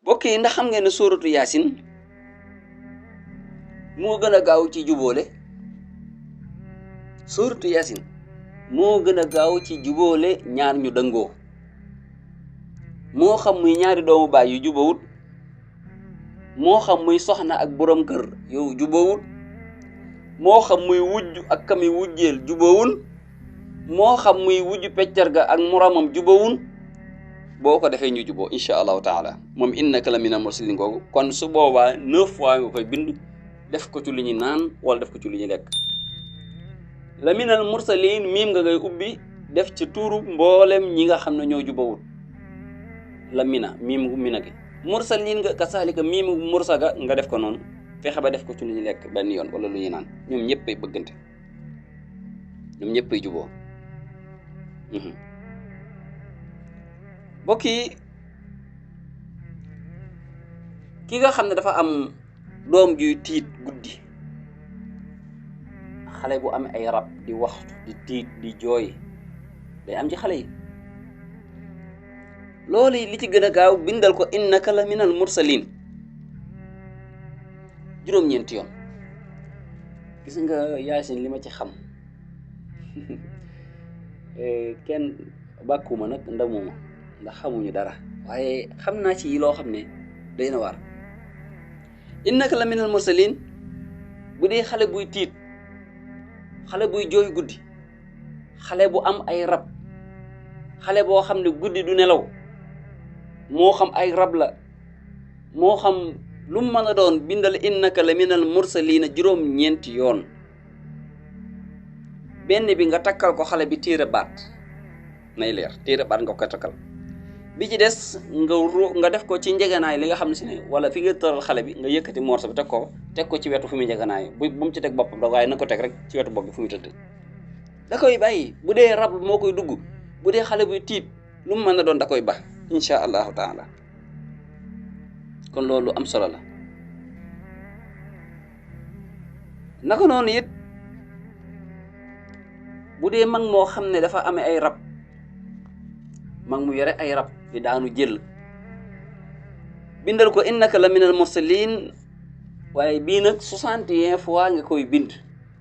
bokk yi ndax xam ngeen ne sóoratu yaasin moo gën a gaaw ci jubóole sóoratu yaasin moo gën a gaaw ci jubóole ñaar ñu dëngoo moo xam muy ñaari doomu baay yu jubóowut moo xam muy soxna ak borom kër yow jubóowut moo xam muy wujj ak kami wujjeel jubóowul moo xam muy wujj peccarga ak moromam jubóowul boo ko defee ñu juboo incha allahu taala moom innaka la minal mursalin googu kon su boobaa 9 fois nga koy bind def ko ci lu ñu naan wala def ko ci lu ñu lekk la minal mursalin miim nga ngay ubbi def ci tuuru mboolem ñi nga xam ne ñoo jubawut la miimu mina gi mursalin nga kasaalika miimu mursaga nga def ko noonu fexe ba def ko ci lu ñu lekk benn yoon wala lu ñu naan ñoom ñëpp ay bëggante ñoom ñëpp ay juboo mbokk yi ki nga xam ne dafa am doom juy tiit guddi xale bu am ay rab di waxtu di tiit di jooy day am ci xale yi loolu li ci gën a gaaw bindal ko innaka la minal mursalin juróom-ñeenti yoon gis nga yaasin li ma ci xam kenn bàkkuma nag ndamuma ndax xamuñu dara waaye xam naa ci loo xam ne day na waar innaka la minal mursalin bu dee xale buy tiit xale buy jooy guddi xale bu am ay rab xale boo xam ne guddi du nelaw moo xam ay rab la moo xam lu mu mën a doon bindal innaka la minal mursalina juróom-ñeenti yoon benn bi nga takkal ko xale bi téere baat nay leer téere baat nga ko takkal bi ci des nga def ko ci njeganaay li nga xam ne si ne wala fi nga tëral xale bi nga yëkkati morso bi teg ko ci wetu fu muy njeganaay bu mu ci teg boppam da waaye na ko teg rek ci wetu bopp bi fu muy tëdd da koy bàyyi bu dee rab moo koy dugg bu dee xale buy tiit lu mu mën a doon da koy bax insha allahu taala kon loolu am solo la naka noonu it bu dee mag moo xam ne dafa amee ay rab mag mu yore ay rab di daanu jël bindal ko innaka la minal mursalin waaye bii nag 61 fois nga koy bind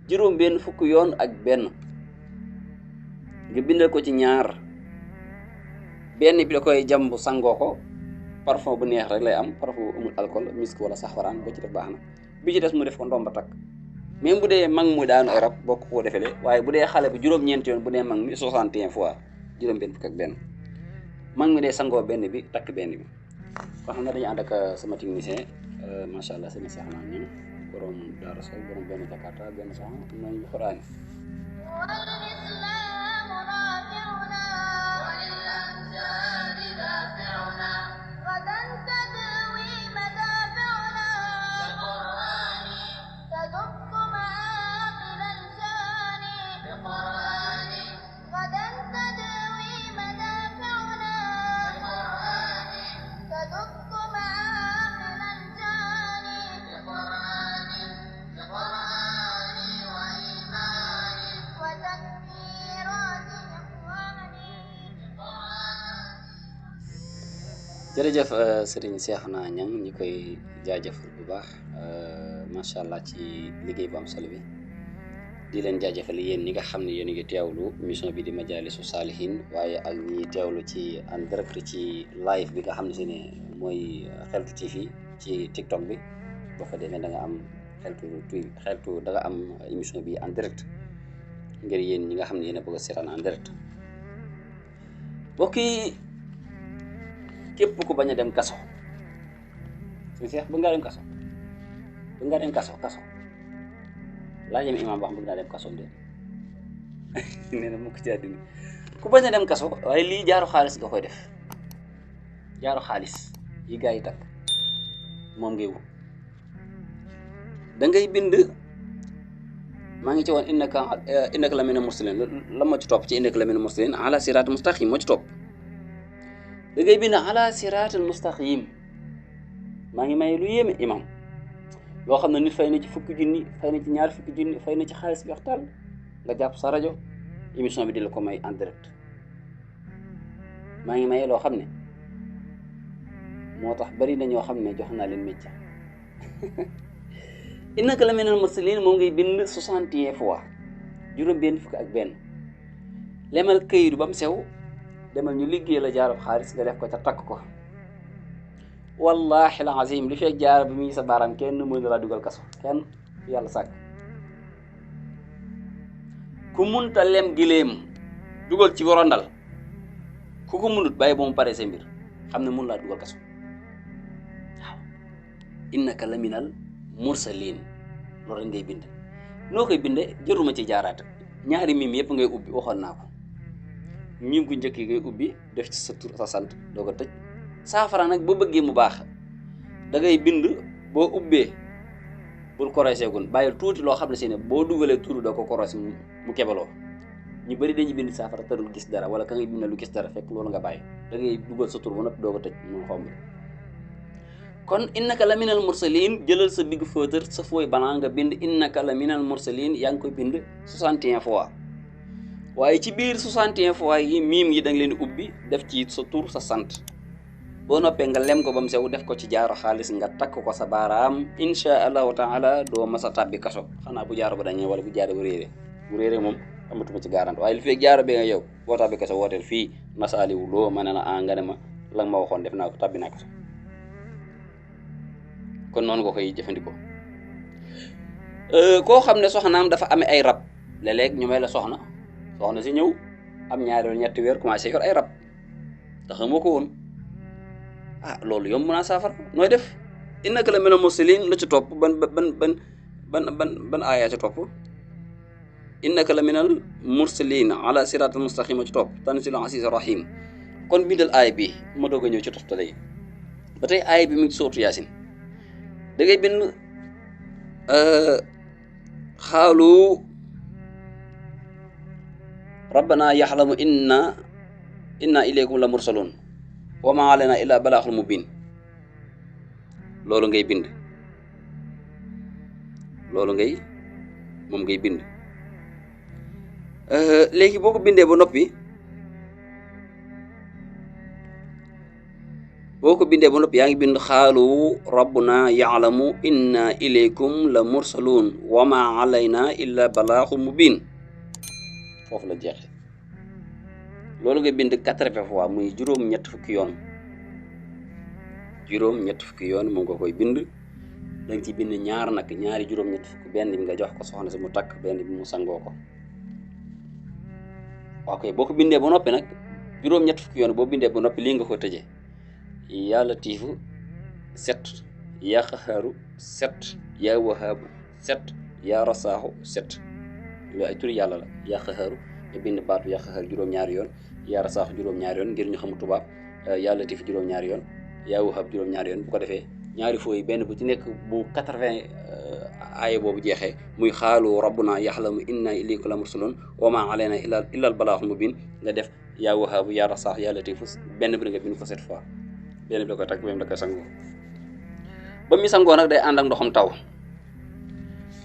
juróom benn fukk yoon ak benn nga bindal ko ci ñaar benn bi da koy jàmbu sangoo ko parfum bu neex rek lay am parfum bu amul alcool misk wala saxwaraan boo ci def baax na bi ci des mu def ko ndomba takk même bu dee mag mu daanu ay rab bokk koo defele waaye bu dee xale bi juróom-ñeenti yoon bu dee mag mi 61 fois juróom benn fukk ak benn mag mi dee sangoo benn bi takk benn bi kon xam nga dañu ànd ak sama technicien macha allah sëñ Cheikh naa ñun borom Daara Sow borom benn Jakarta benn sax nañu Quraan jërëjëf Serigne Cheikhouna Niang ñi koy jaajëfal bu baax macha allah ci liggéey bu am solo bi di leen jaajëfal yéen ñi nga xam ne yéen a ngi teewlu émission bi di Majalisu Saalihin waaye ak ñi teewlu ci en direct ci live bi nga xam ne si ne mooy Xeltu TV ci TikTok bi boo fa demee da nga am xeltu da nga am émission bi en direct ngir yéen ñi nga xam ne yéen a bëgg a seetaan en direct mbokk yi képp ku bañ a dem kaso suñu seex bëgg ngaa dem kaso bëgg ngaa dem kaso laajam imaam wax bëgg naa dem kaso de nee na mukk ci àddina ku bañ a dem kaso waaye lii jaaru xaalis nga koy def jaaru xaalis yi gaa yi takk moom ngay wut da ngay bind maa ngi ci woon innaka la minal mursalin la ma ci topp ci innaka la minal mursalin ala siraat mustaqim moo ci topp da ngay bind ala siraatal mustaqim maa ngi may lu yéeme imam loo xam ne nit fay na ci fukki junni fay na ci ñaar fukki junni fay na ci xaalis bi waxtaan nga jàpp sa rajo émission bi di la ko may en direct maa ngi maye loo xam ne moo tax bari na ñoo xam ne jox naa leen métier innaka la minal mursalin moom ngay bind 61 fois juróom-benn fukk ak benn lemal këyitu ba mu sew demal ñu liggéey la jaarab xaalis nga def ko ca takk ko wallahi alazim li fekk jaarab bi mu ngi sa baaraam kenn mënu laa dugal kaso kenn yàlla sàkk ku munta lem gileem dugal ci worondal ku ko munut bàyyi ba mu pare sa mbir xam ne mun laa dugal kaso waaw innaka la minal mursalin loolu rek ngay bind noo koy binde jëruma ci jaaraat ñaari mim yëpp ngay ubbi waxoon naa ko mim gu njëkk yi ngay ubbi def ci sa tur sa sant doo ko tëj saafara nag boo bëggee mu baax da ngay bind boo ubbee bul korosé gun bàyyil tuuti loo xam ne si ne boo dugalee tur doo ko korosé mu kebaloo ñu bëri dañuy bind saafara te dul gis dara wala ka ngay bind lu gis dara fekk loolu nga bàyyi da ngay dugal sa tur ba noppi doo ko tëj mu xomb kon innaka la minal mursalin jëlal sa big feutre sa fooy banaa nga bind innaka la minal mursalin yaa ngi koy bind 61 fois waaye ci biir 61 fois yi miim yi da nga leen di ubbi def ci sa tur sa sant boo noppee nga lem ko ba mu sew def ko ci jaaro xaalis nga takk ko sa baaraam insha allahu taala doo masa tàbbi kaso xanaa bu jaaro ba dañee wala bu jaaro ba réeré bu réeré moom amatuma ci garante waaye li fekk jaaro bi nga yow boo tàbbi kaso wooteel fii masaaliwu loo ma ne la nga ne ma la nga ma waxoon def naa ko tàbbi naa kaso kon noonu nga koy jëfandikoo koo xam ne soxnaam dafa amee ay rab léeg-léeg ñu may la soxna si ñëw am ñaari wala ñetti weer commencé yor ay rab te xamoo ko woon loolu yomb naa saafara nooy def innaka la minal mursalin lu ci topp ban aaya ci topp innaka la minal mursalin ala siratal mustaqima ci topp tanzilul azizir rahim kon bindal aaya bi ma doog a ñëw ci toftale yi ba tey aaya bi mu ngi ci sootu yaasin da ngay bind xaalu rabbana yaxlamu inna ilaykum la mursalun wa ma alayna illa balaaxul mubin loolu ngay bind moom ngay bind léegi boo ko bindee ba noppi yaa ngi bind xaalu rabbuna yaxlamu inna ilaykum la mursalun wa ma alayna illa balaaxul mubin foofu la jeexe loolu nga bind 80 fois muy juróom-ñett fukki yoon moom nga koy bind da nga ci bind ñaari juróom-ñett fukk benn bi nga jox ko soxna si mu takk benn bi mu sangoo ko ok boo ko bindee ba noppi nag juróom-ñett fukki yoon boo bindee ba noppi lii nga ko tëjee yaa latiifu 7 yaa xaxaaru 7 yaa wahaabu 7 yaa rasaaxu 7 loolu ay turi yàlla la yaa xaxaaru nga bind baatu yaa xaxaaru juróom-ñaari yoon yaa rasaaxu juróom-ñaari yoon ngir ñu xamu tubaab yaa latiif juróom-ñaari yoon yaa wahaab juróom-ñaari yoon bu ko defee ñaari fooy benn bu ci nekk bu 80 aaya boobu jeexee muy xaalu rabbuna yaxlamu inna ilayka la mursalun wa ma alayna illa al balaaxul mubin nga def yaa wahaabu yaa rasaaxu yaa latiif benn bi nga bind ko 7 fois benn bi da koy takk benn da koy sangoo ba mi sangoo nag day ànd ak ndoxam taw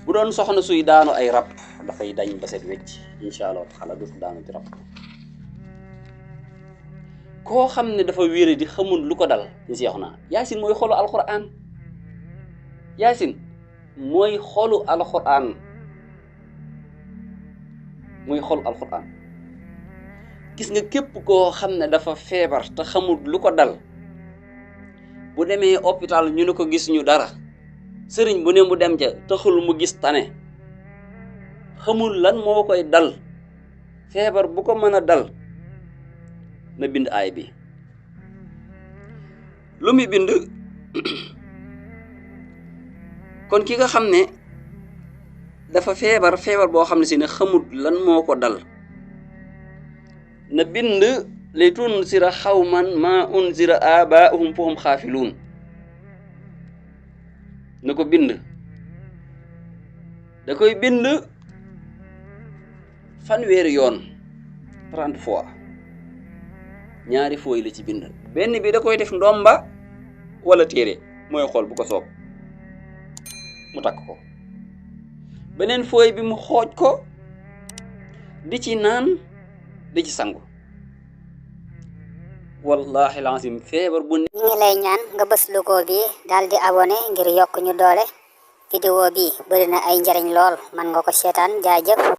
bu doon soxna suy daanu ay rab dafay dañ ba set wecc incha allah taala dootu daanu ci rab koo xam ne dafa wéere di xamul lu ko dal ñu si naa yaasin mooy xolu alquran gis nga képp koo xam ne dafa feebar te xamul lu ko dal bu demee hôpital ñu ne ko gis ñu dara sëriñ bu ne mu dem ca taxul mu gis tane xamul lan moo koy dal feebar bu ko mën a dal na bind aay bi lu muy bind kon ki nga xam ne dafa feebar boo xam ne si ne xamul lan moo ko dal na bind li tunzira xawman ma unzira abaahum fahum xaafiluun na ko bind da koy bind 100 yoon 30 fois ñaari fooy la ci bind benn bi da koy def ndomba wala téere mooy xool bu ko soob mu takk ko beneen fooy bi mu xooj ko di ci naan di ci sangu wallahi lazim feebar bu ñu ngi lay ñaan nga bës logo bi daal di abonné ngir yokk ñu doole vidéo bi bari na ay njariñ lool man nga ko seetaan jaajëf